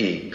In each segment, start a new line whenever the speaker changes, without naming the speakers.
1।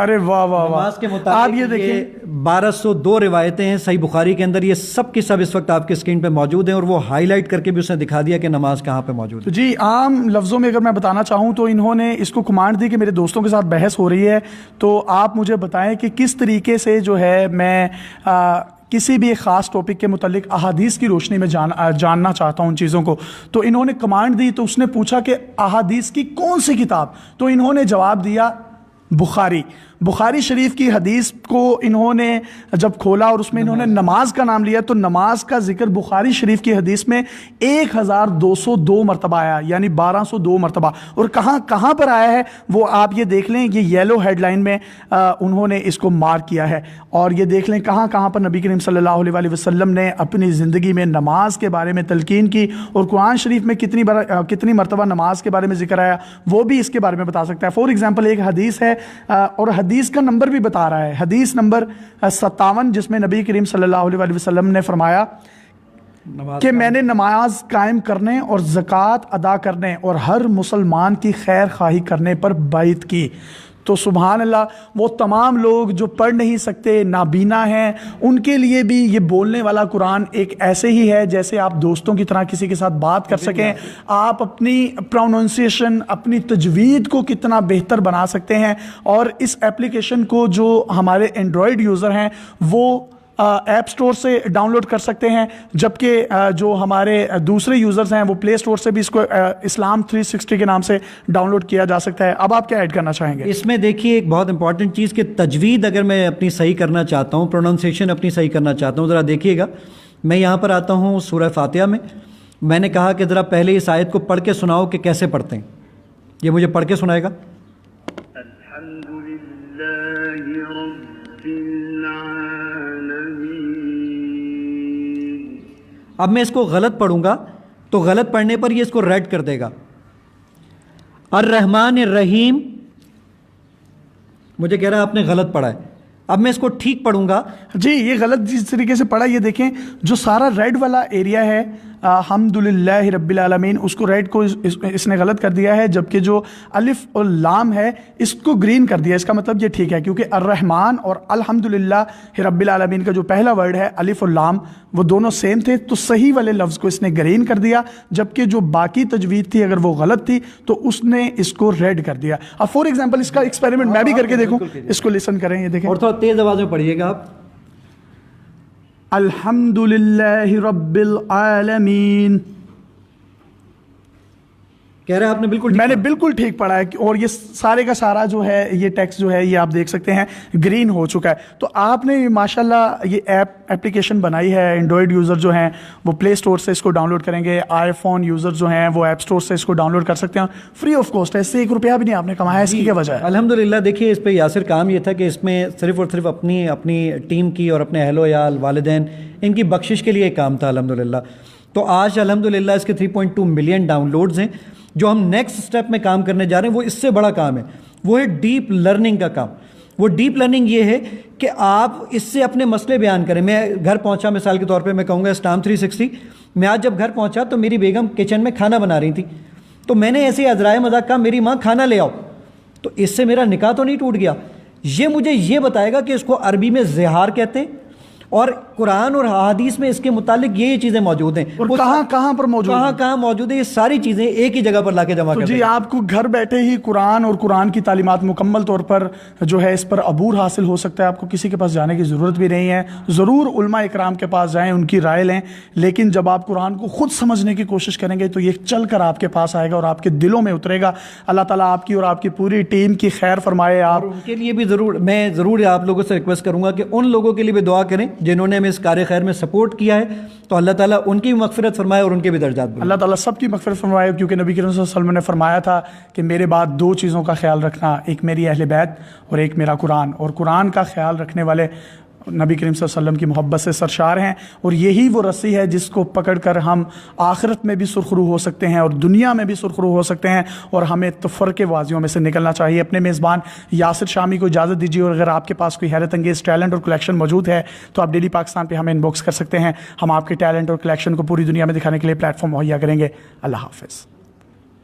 ارے واہ واہ
نماز کے
واہ،
مطابق
آپ یہ دیکھیں
1202 روایتیں ہیں صحیح بخاری کے اندر، یہ سب کی سب اس وقت آپ کے اسکرین پہ موجود ہیں، اور وہ ہائی لائٹ کر کے بھی اس نے دکھا دیا کہ نماز کہاں پہ موجود ہے۔
جی عام لفظوں میں اگر میں بتانا چاہوں تو انہوں نے اس کو کمانڈ دی کہ میرے دوستوں کے ساتھ بحث ہو رہی ہے، تو آپ مجھے بتائیں کہ کس طریقے سے جو ہے میں کسی بھی ایک خاص ٹاپک کے متعلق احادیث کی روشنی میں جاننا چاہتا ہوں ان چیزوں کو۔ تو انہوں نے کمانڈ دی، تو اس نے پوچھا کہ احادیث کی کون سی کتاب، تو انہوں نے جواب دیا بخاری شریف کی حدیث کو انہوں نے جب کھولا اور اس میں انہوں نے نماز کا نام لیا، تو نماز کا ذکر بخاری شریف کی حدیث میں 1202 مرتبہ آیا، یعنی 1202 مرتبہ، اور کہاں پر آیا ہے وہ آپ یہ دیکھ لیں، یہ یلو ہیڈ لائن میں انہوں نے اس کو مارک کیا ہے، اور یہ دیکھ لیں کہاں پر نبی کریم صلی اللہ علیہ وسلم نے اپنی زندگی میں نماز کے بارے میں تلقین کی، اور قرآن شریف میں کتنی مرتبہ نماز کے بارے میں ذکر آیا وہ بھی اس کے بارے میں بتا سکتا ہے۔ فور ایگزامپل ایک حدیث ہے، اور حدیث کا نمبر بھی بتا رہا ہے، حدیث نمبر 57، جس میں نبی کریم صلی اللہ علیہ وسلم نے فرمایا کہ میں نے نماز قائم کرنے اور زکوٰۃ ادا کرنے اور ہر مسلمان کی خیر خواہی کرنے پر بیعت کی۔ تو سبحان اللہ، وہ تمام لوگ جو پڑھ نہیں سکتے، نابینا ہیں، ان کے لیے بھی یہ بولنے والا قرآن ایک ایسے ہی ہے جیسے آپ دوستوں کی طرح کسی کے ساتھ بات کر سکیں، آپ اپنی پروننسیشن، اپنی تجوید کو کتنا بہتر بنا سکتے ہیں۔ اور اس ایپلیکیشن کو جو ہمارے اینڈرائڈ یوزر ہیں وہ ایپ سٹور سے ڈاؤن لوڈ کر سکتے ہیں، جبکہ جو ہمارے دوسرے یوزرز ہیں وہ پلے سٹور سے بھی اس کو اسلام 360 کے نام سے ڈاؤن لوڈ کیا جا سکتا ہے۔ اب آپ کیا ایڈ کرنا چاہیں گے؟
اس میں دیکھیے ایک بہت امپورٹنٹ چیز کہ تجوید اگر میں اپنی صحیح کرنا چاہتا ہوں، پروننسیشن اپنی صحیح کرنا چاہتا ہوں، ذرا دیکھیے گا، میں یہاں پر آتا ہوں سورہ فاتحہ میں نے کہا کہ ذرا پہلے اس آیت کو پڑھ کے سناؤ کہ کیسے پڑھتے ہیں، یہ مجھے پڑھ کے سنائے گا۔ اب میں اس کو غلط پڑھوں گا تو غلط پڑھنے پر یہ اس کو ریڈ کر دے گا۔ الرحمن الرحیم، مجھے کہہ رہا ہے آپ نے غلط پڑھا ہے۔ اب میں اس کو ٹھیک پڑھوں گا،
جی یہ غلط جس طریقے سے پڑھا، یہ دیکھیں جو سارا ریڈ والا ایریا ہے الحمدللہ رب العالمین، اس کو ریڈ کو اس نے غلط کر دیا ہے، جبکہ جو الف اور لام ہے اس کو گرین کر دیا۔ اس کا مطلب یہ ٹھیک ہے، کیونکہ الرحمن اور الحمدللہ رب العالمین کا جو پہلا ورڈ ہے الف اور لام وہ دونوں سیم تھے، تو صحیح والے لفظ کو اس نے گرین کر دیا، جبکہ جو باقی تجوید تھی اگر وہ غلط تھی تو اس نے اس کو ریڈ کر دیا۔ اب فور ایگزامپل اس کا ایکسپیریمنٹ میں بھی کر کے دیکھوں، اس کو لسن کریں، یہ دیکھیں،
اور تھوڑا تیز آواز میں پڑھیے گا آپ۔
الحمدللہ رب العالمین،
کہہ رہے ہیں آپ نے بالکل
میں نے بالکل ٹھیک پڑھا ہے، اور یہ سارے کا سارا جو ہے یہ ٹیکسٹ جو ہے یہ آپ دیکھ سکتے ہیں گرین ہو چکا ہے۔ تو آپ نے ماشاءاللہ یہ ایپلیکیشن بنائی ہے، اینڈرائڈ یوزر جو ہیں وہ پلے سٹور سے اس کو ڈاؤن لوڈ کریں گے، آئی فون یوزر جو ہیں وہ ایپ سٹور سے اس کو ڈاؤن لوڈ کر سکتے ہیں، فری آف کاسٹ ہے، اس سے 1 روپیہ بھی نہیں آپ نے کمایا۔ اس کی کیا وجہ ہے؟
الحمدللہ دیکھیے اس پہ یاسر کام یہ تھا کہ اس میں صرف اور صرف اپنی ٹیم کی اور اپنے اہل و عیال، والدین، ان کی بخشش کے لیے کام تھا الحمدللہ۔ تو آج الحمدللہ اس کے 3.2 ملین ڈاؤن لوڈز ہیں۔ جو ہم نیکسٹ سٹیپ میں کام کرنے جا رہے ہیں وہ اس سے بڑا کام ہے، وہ ہے ڈیپ لرننگ کا کام۔ وہ ڈیپ لرننگ یہ ہے کہ آپ اس سے اپنے مسئلے بیان کریں۔ میں گھر پہنچا، مثال کے طور پہ میں کہوں گا اسلام 360، میں آج جب گھر پہنچا تو میری بیگم کچن میں کھانا بنا رہی تھی، تو میں نے ایسے عذرائے مذاق کہا میری ماں کھانا لے آؤ، تو اس سے میرا نکاح تو نہیں ٹوٹ گیا۔ یہ مجھے یہ بتائے گا کہ اس کو عربی میں زہار کہتے ہیں، اور قرآن اور حدیث میں اس کے متعلق یہ چیزیں موجود ہیں،
اور کہاں پر موجود ہیں،
کہاں موجود ہیں، یہ ساری چیزیں ایک ہی جگہ پر لا کے جمع
تو
کر
جی
دیں۔
آپ کو گھر بیٹھے ہی قرآن اور قرآن کی تعلیمات مکمل طور پر جو ہے اس پر عبور حاصل ہو سکتا ہے، آپ کو کسی کے پاس جانے کی ضرورت بھی نہیں ہے۔ ضرور علماء اکرام کے پاس جائیں، ان کی رائے لیں، لیکن جب آپ قرآن کو خود سمجھنے کی کوشش کریں گے تو یہ چل کر آپ کے پاس آئے گا اور آپ کے دلوں میں اترے گا۔ اللہ تعالیٰ آپ کی اور آپ کی پوری ٹیم کی خیر فرمائے۔ آپ
ان کے لیے بھی میں ضرور آپ لوگوں سے ریکویسٹ کروں گا کہ ان لوگوں کے لیے بھی دعا کریں جنہوں نے ہمیں اس کار خیر میں سپورٹ کیا ہے، تو اللہ تعالیٰ ان کی بھی مغفرت فرمائے اور ان کے بھی درجات بڑھائے۔
اللہ تعالیٰ سب کی مغفرت فرمائے، کیونکہ نبی کریم صلی اللہ علیہ وسلم نے فرمایا تھا کہ میرے بعد 2 چیزوں کا خیال رکھنا، ایک میری اہل بیت اور ایک میرا قرآن، اور قرآن کا خیال رکھنے والے نبی کریم صلی اللہ علیہ وسلم کی محبت سے سرشار ہیں، اور یہی وہ رسی ہے جس کو پکڑ کر ہم آخرت میں بھی سرخرو ہو سکتے ہیں اور دنیا میں بھی سرخرو ہو سکتے ہیں، اور ہمیں تفرقے بازیوں میں سے نکلنا چاہیے۔ اپنے میزبان یاسر شامی کو اجازت دیجیے، اور اگر آپ کے پاس کوئی حیرت انگیز ٹیلنٹ اور کلیکشن موجود ہے تو آپ ڈیلی پاکستان پہ ہمیں انباکس کر سکتے ہیں، ہم آپ کے ٹیلنٹ اور کلیکشن کو پوری دنیا میں دکھانے کے لیے پلیٹ فارم مہیا کریں گے۔ اللہ حافظ۔